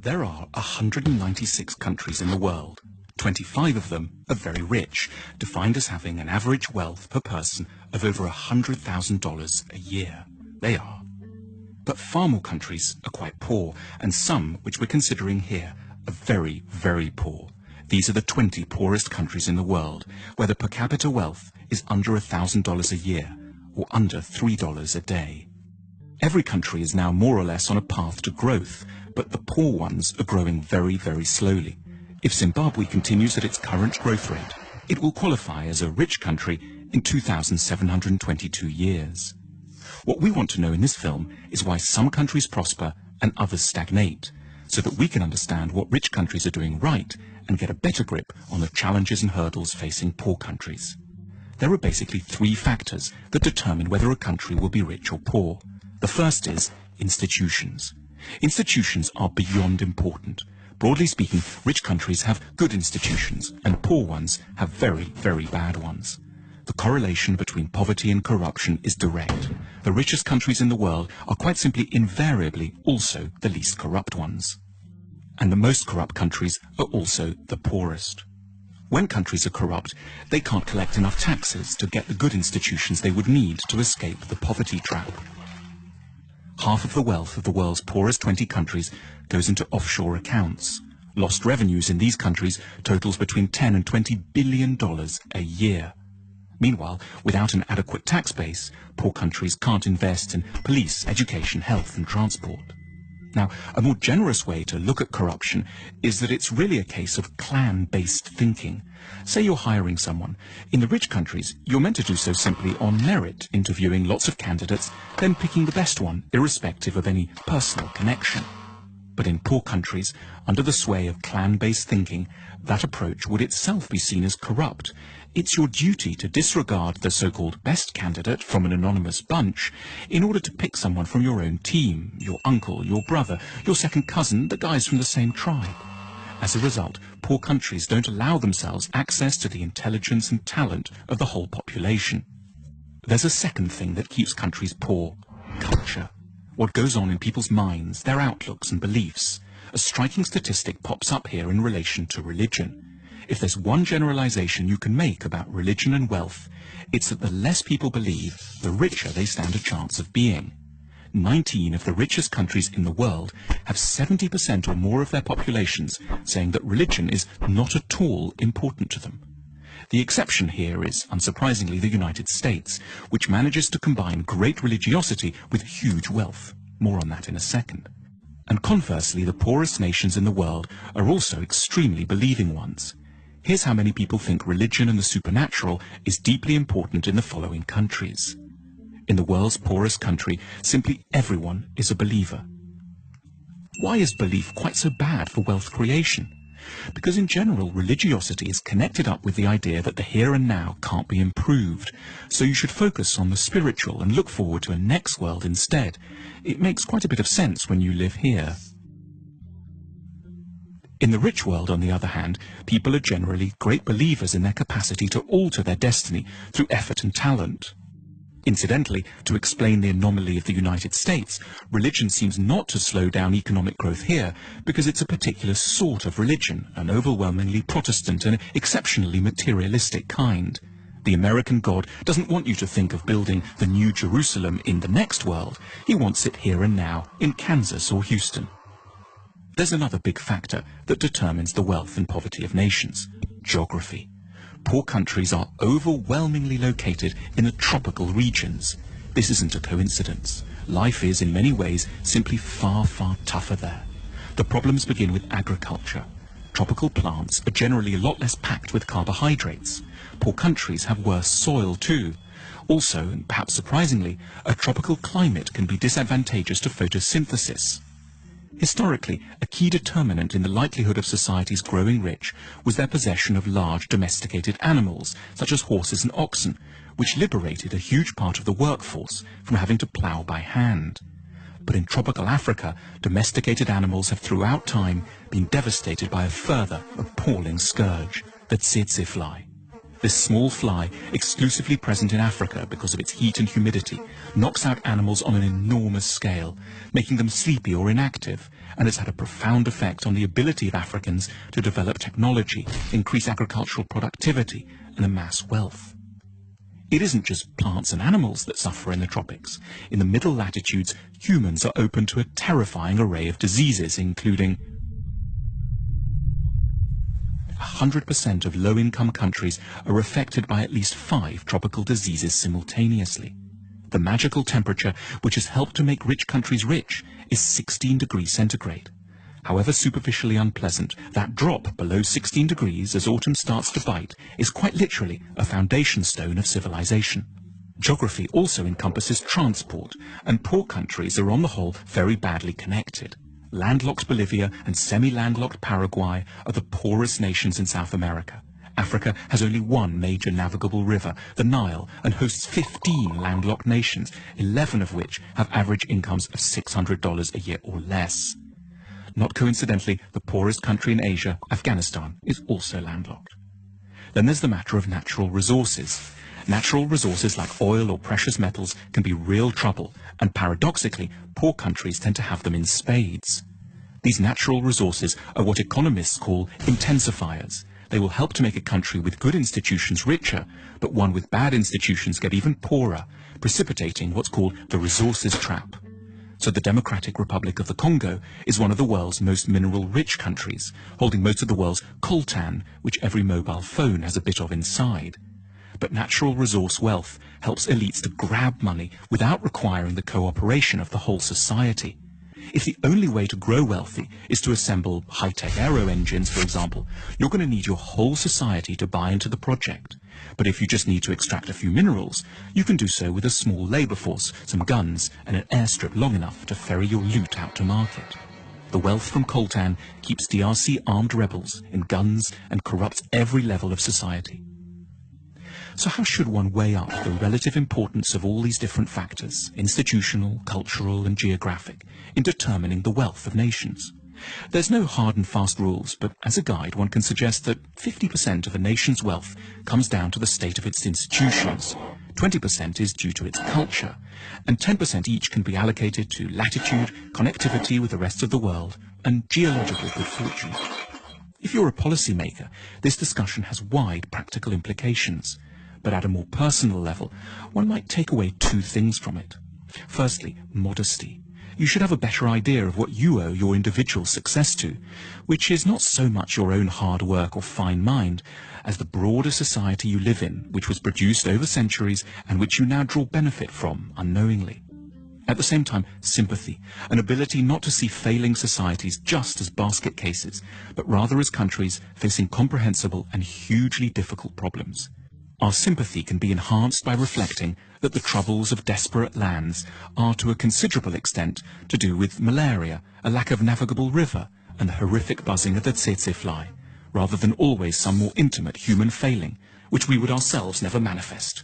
There are 196 countries in the world. 25 of them are very rich, defined as having an average wealth per person of over $100,000 a year. They are. But far more countries are quite poor, and some, which we're considering here, are very, very poor. These are the 20 poorest countries in the world, where the per capita wealth is under $1,000 a year, or under $3 a day. Every country is now more or less on a path to growth, but the poor ones are growing very, very slowly. If Zimbabwe continues at its current growth rate, it will qualify as a rich country in 2,722 years. What we want to know in this film is why some countries prosper and others stagnate, so that we can understand what rich countries are doing right and get a better grip on the challenges and hurdles facing poor countries. There are basically three factors that determine whether a country will be rich or poor. The first is institutions. Institutions are beyond important. Broadly speaking, rich countries have good institutions and poor ones have very, very bad ones. The correlation between poverty and corruption is direct. The richest countries in the world are quite simply invariably also the least corrupt ones. And the most corrupt countries are also the poorest. When countries are corrupt, they can't collect enough taxes to get the good institutions they would need to escape the poverty trap. Half of the wealth of the world's poorest 20 countries goes into offshore accounts. Lost revenues in these countries totals between $10 and $20 billion a year. Meanwhile, without an adequate tax base, poor countries can't invest in police, education, health and transport. Now, a more generous way to look at corruption is that it's really a case of clan-based thinking. Say you're hiring someone. In the rich countries, you're meant to do so simply on merit, interviewing lots of candidates, then picking the best one, irrespective of any personal connection. But in poor countries, under the sway of clan-based thinking, that approach would itself be seen as corrupt. It's your duty to disregard the so-called best candidate from an anonymous bunch in order to pick someone from your own team, your uncle, your brother, your second cousin, the guys from the same tribe. As a result, poor countries don't allow themselves access to the intelligence and talent of the whole population. There's a second thing that keeps countries poor: culture. What goes on in people's minds, their outlooks and beliefs. A striking statistic pops up here in relation to religion. If there's one generalization you can make about religion and wealth, it's that the less people believe, the richer they stand a chance of being. 19 of the richest countries in the world have 70% or more of their populations saying that religion is not at all important to them. The exception here is, unsurprisingly, the United States, which manages to combine great religiosity with huge wealth. More on that in a second. And conversely, the poorest nations in the world are also extremely believing ones. Here's how many people think religion and the supernatural is deeply important in the following countries. In the world's poorest country, simply everyone is a believer. Why is belief quite so bad for wealth creation? Because in general, religiosity is connected up with the idea that the here and now can't be improved, so you should focus on the spiritual and look forward to a next world instead. It makes quite a bit of sense when you live here. In the rich world, on the other hand, people are generally great believers in their capacity to alter their destiny through effort and talent. Incidentally, to explain the anomaly of the United States, religion seems not to slow down economic growth here because it's a particular sort of religion, an overwhelmingly Protestant and exceptionally materialistic kind. The American God doesn't want you to think of building the New Jerusalem in the next world. He wants it here and now, in Kansas or Houston. There's another big factor that determines the wealth and poverty of nations: geography. Poor countries are overwhelmingly located in the tropical regions. This isn't a coincidence. Life is, in many ways, simply far, far tougher there. The problems begin with agriculture. Tropical plants are generally a lot less packed with carbohydrates. Poor countries have worse soil too. Also, and perhaps surprisingly, a tropical climate can be disadvantageous to photosynthesis. Historically, a key determinant in the likelihood of societies growing rich was their possession of large domesticated animals, such as horses and oxen, which liberated a huge part of the workforce from having to plough by hand. But in tropical Africa, domesticated animals have throughout time been devastated by a further appalling scourge, the tsetse fly. This small fly, exclusively present in Africa because of its heat and humidity, knocks out animals on an enormous scale, making them sleepy or inactive, and has had a profound effect on the ability of Africans to develop technology, increase agricultural productivity, and amass wealth. It isn't just plants and animals that suffer in the tropics. In the middle latitudes, humans are open to a terrifying array of diseases, including 100% of low-income countries are affected by at least 5 tropical diseases simultaneously. The magical temperature, which has helped to make rich countries rich, is 16 degrees centigrade. However superficially unpleasant, that drop below 16 degrees as autumn starts to bite is quite literally a foundation stone of civilization. Geography also encompasses transport, and poor countries are on the whole very badly connected. Landlocked Bolivia and semi-landlocked Paraguay are the poorest nations in South America. Africa has only one major navigable river, the Nile, and hosts 15 landlocked nations, 11 of which have average incomes of $600 a year or less. Not coincidentally, the poorest country in Asia, Afghanistan, is also landlocked. Then there's the matter of natural resources. Natural resources like oil or precious metals can be real trouble, and paradoxically, poor countries tend to have them in spades. These natural resources are what economists call intensifiers. They will help to make a country with good institutions richer, but one with bad institutions get even poorer, precipitating what's called the resources trap. So the Democratic Republic of the Congo is one of the world's most mineral-rich countries, holding most of the world's coltan, which every mobile phone has a bit of inside. But natural resource wealth helps elites to grab money without requiring the cooperation of the whole society. If the only way to grow wealthy is to assemble high-tech aero engines, for example, you're going to need your whole society to buy into the project. But if you just need to extract a few minerals, you can do so with a small labor force, some guns, and an airstrip long enough to ferry your loot out to market. The wealth from coltan keeps DRC armed rebels in guns and corrupts every level of society. So how should one weigh up the relative importance of all these different factors, institutional, cultural, and geographic, in determining the wealth of nations? There's no hard and fast rules, but as a guide one can suggest that 50% of a nation's wealth comes down to the state of its institutions, 20% is due to its culture, and 10% each can be allocated to latitude, connectivity with the rest of the world, and geological good fortune. If you're a policymaker, this discussion has wide practical implications. But at a more personal level, one might take away 2 things from it. Firstly, modesty. You should have a better idea of what you owe your individual success to, which is not so much your own hard work or fine mind, as the broader society you live in, which was produced over centuries and which you now draw benefit from unknowingly. At the same time, sympathy, an ability not to see failing societies just as basket cases, but rather as countries facing comprehensible and hugely difficult problems. Our sympathy can be enhanced by reflecting that the troubles of desperate lands are to a considerable extent to do with malaria, a lack of navigable river, and the horrific buzzing of the tsetse fly, rather than always some more intimate human failing, which we would ourselves never manifest.